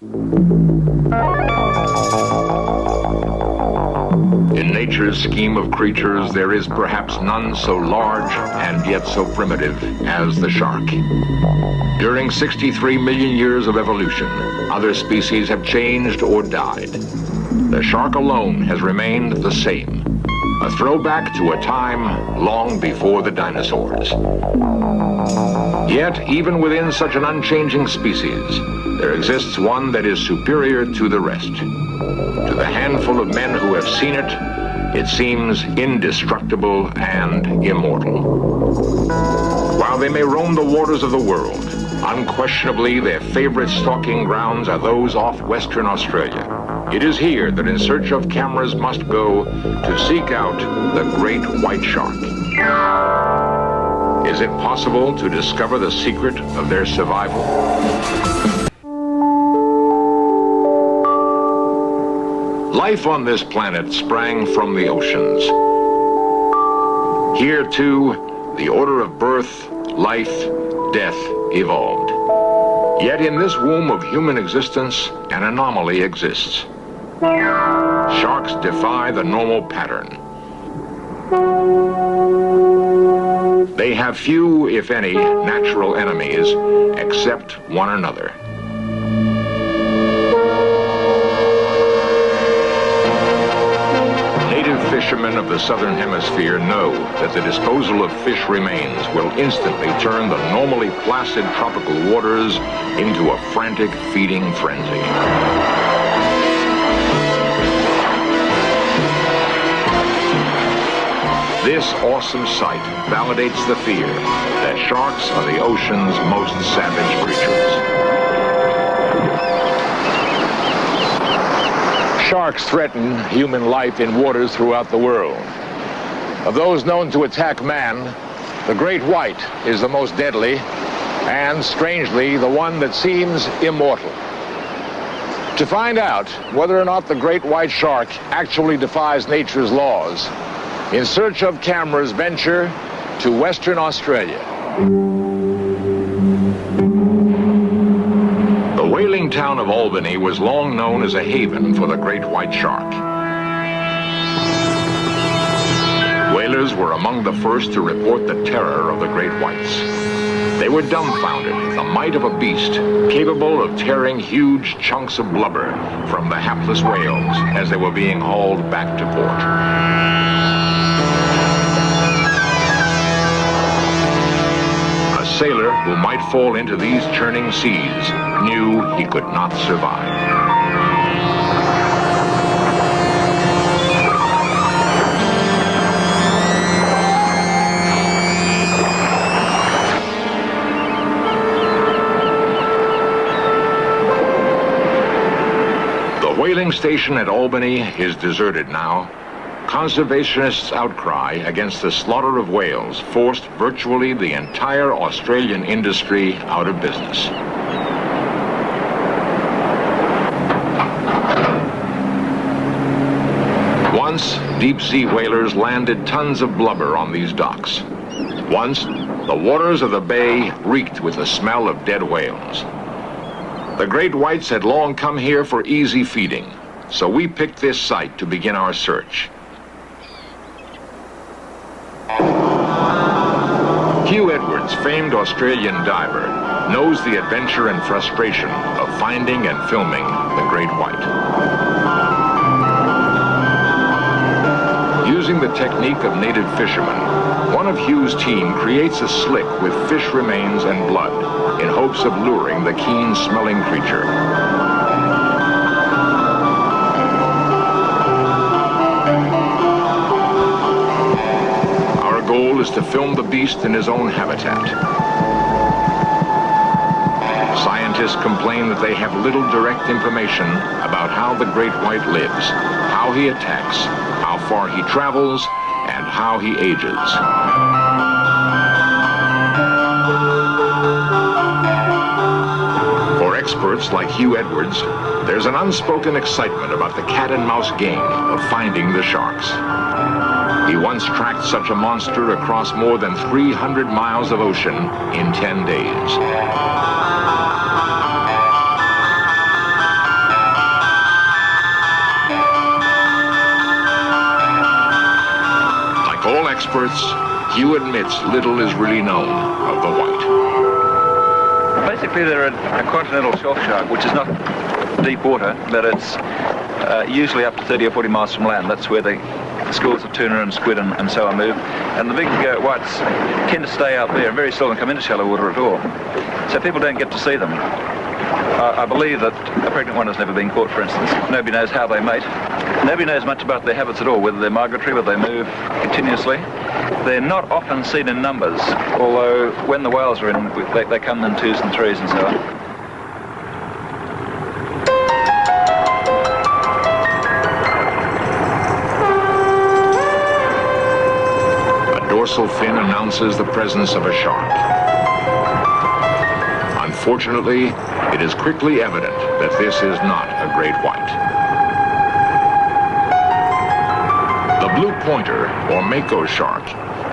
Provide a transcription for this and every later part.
In nature's scheme of creatures, there is perhaps none so large and yet so primitive as the shark. During 63 million years of evolution, other species have changed or died. The shark alone has remained the same, a throwback to a time long before the dinosaurs. Yet, even within such an unchanging species, there exists one that is superior to the rest. To the handful of men who have seen it, it seems indestructible and immortal. While they may roam the waters of the world, unquestionably their favorite stalking grounds are those off Western Australia. It is here that in search of cameras must go to seek out the great white shark. Is it possible to discover the secret of their survival? Life on this planet sprang from the oceans. Here, too, the order of birth, life, death evolved. Yet in this womb of human existence, an anomaly exists. Sharks defy the normal pattern. They have few, if any, natural enemies except one another. Fishermen of the southern hemisphere know that the disposal of fish remains will instantly turn the normally placid tropical waters into a frantic feeding frenzy. This awesome sight validates the fear that sharks are the ocean's most savage creatures. Sharks threaten human life in waters throughout the world. Of those known to attack man, the great white is the most deadly and, strangely, the one that seems immortal. To find out whether or not the great white shark actually defies nature's laws, In Search of Cameras venture to Western Australia. The whaling town of Albany was long known as a haven for the great white shark. Whalers were among the first to report the terror of the great whites. They were dumbfounded at the might of a beast capable of tearing huge chunks of blubber from the hapless whales as they were being hauled back to port. A sailor who might fall into these churning seas knew he could not survive. The whaling station at Albany is deserted now. Conservationists' outcry against the slaughter of whales forced virtually the entire Australian industry out of business. Once, deep-sea whalers landed tons of blubber on these docks. Once, the waters of the bay reeked with the smell of dead whales. The great whites had long come here for easy feeding, so we picked this site to begin our search. Hugh Edwards, famed Australian diver, knows the adventure and frustration of finding and filming the great white. Using the technique of native fishermen, one of Hugh's team creates a slick with fish remains and blood in hopes of luring the keen-smelling creature. Our goal is to film the beast in his own habitat. Scientists complain that they have little direct information about how the great white lives, how he attacks, how far he travels, and how he ages. For experts like Hugh Edwards, there's an unspoken excitement about the cat-and-mouse game of finding the sharks. He once tracked such a monster across more than 300 miles of ocean in 10 days. experts, Hugh admits little is really known of the white. Basically, they're a continental shelf shark, which is not deep water, but it's usually up to 30 or 40 miles from land. That's where the schools of tuna and squid and so on move. And the big whites tend to stay out there and very seldom come into shallow water at all. So people don't get to see them. I believe that a pregnant one has never been caught, for instance. Nobody knows how they mate. Nobody knows much about their habits at all, whether they're migratory, whether they move continuously. They're not often seen in numbers, although when the whales are in, they come in twos and threes and so on. A dorsal fin announces the presence of a shark. Unfortunately, it is quickly evident that this is not a great white. The blue pointer, or Mako shark,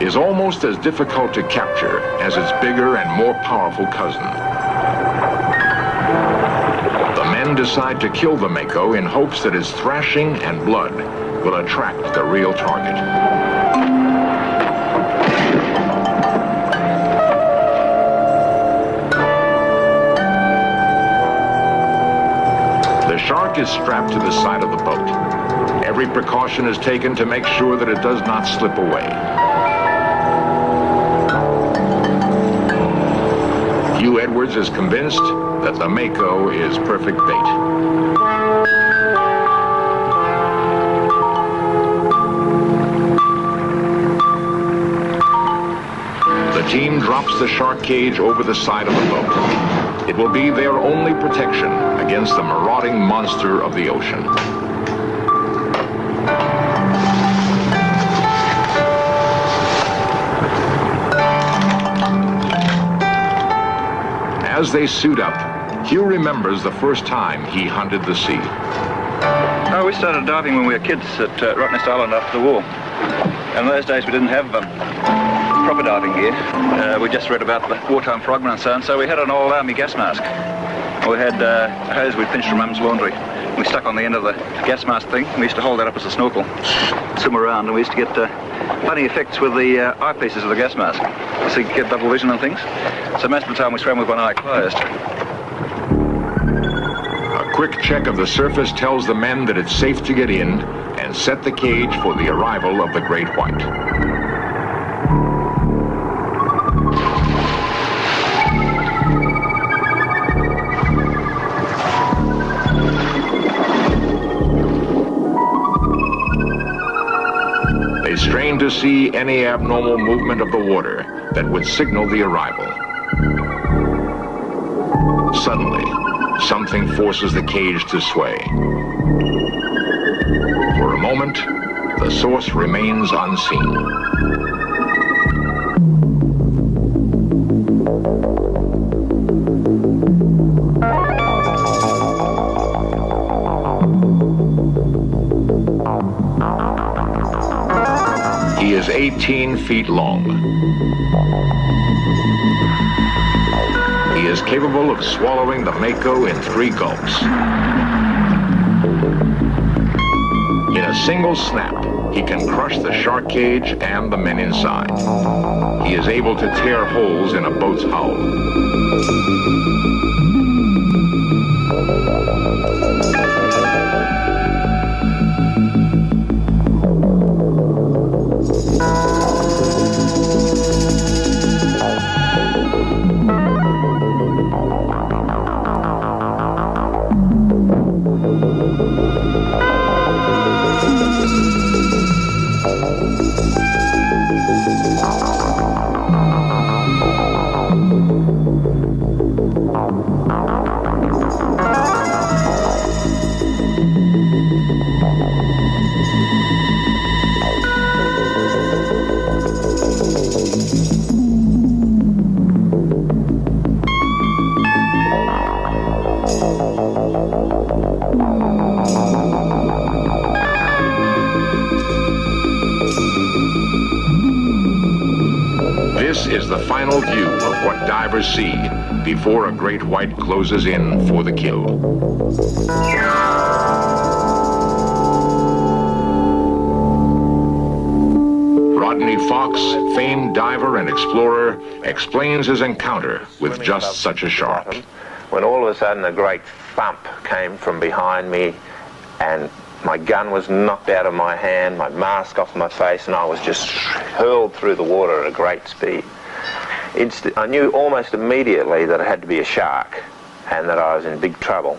is almost as difficult to capture as its bigger and more powerful cousin. The men decide to kill the Mako in hopes that its thrashing and blood will attract the real target. The shark is strapped to the side of the boat. Every precaution is taken to make sure that it does not slip away. Hugh Edwards is convinced that the Mako is perfect bait. The team drops the shark cage over the side of the boat. It will be their only protection against the marauding monster of the ocean. As they suit up, Hugh remembers the first time he hunted the sea. Oh, we started diving when we were kids at Rottnest Island after the war. And in those days we didn't have proper diving gear. We just read about the wartime frogmen and so on, so we had an old army gas mask. We had a hose we'd pinched from Mum's laundry. We stuck on the end of the gas mask thing, and we used to hold that up as a snorkel, swim around, and we used to get funny effects with the eyepieces of the gas mask. So you get double vision and things. So most of the time we swam with one eye closed. A quick check of the surface tells the men that it's safe to get in and set the cage for the arrival of the great white. They strain to see any abnormal movement of the water that would signal the arrival. Suddenly, something forces the cage to sway. For a moment, the source remains unseen. He is 18 feet long. He is capable of swallowing the Mako in 3 gulps. In a single snap, he can crush the shark cage and the men inside. He is able to tear holes in a boat's hull. This is the final view of what divers see before a great white closes in for the kill. Stanley Fox, famed diver and explorer, explains his encounter with just such a shark. When all of a sudden a great thump came from behind me, and my gun was knocked out of my hand, my mask off my face, and I was just hurled through the water at a great speed. I knew almost immediately that it had to be a shark and that I was in big trouble.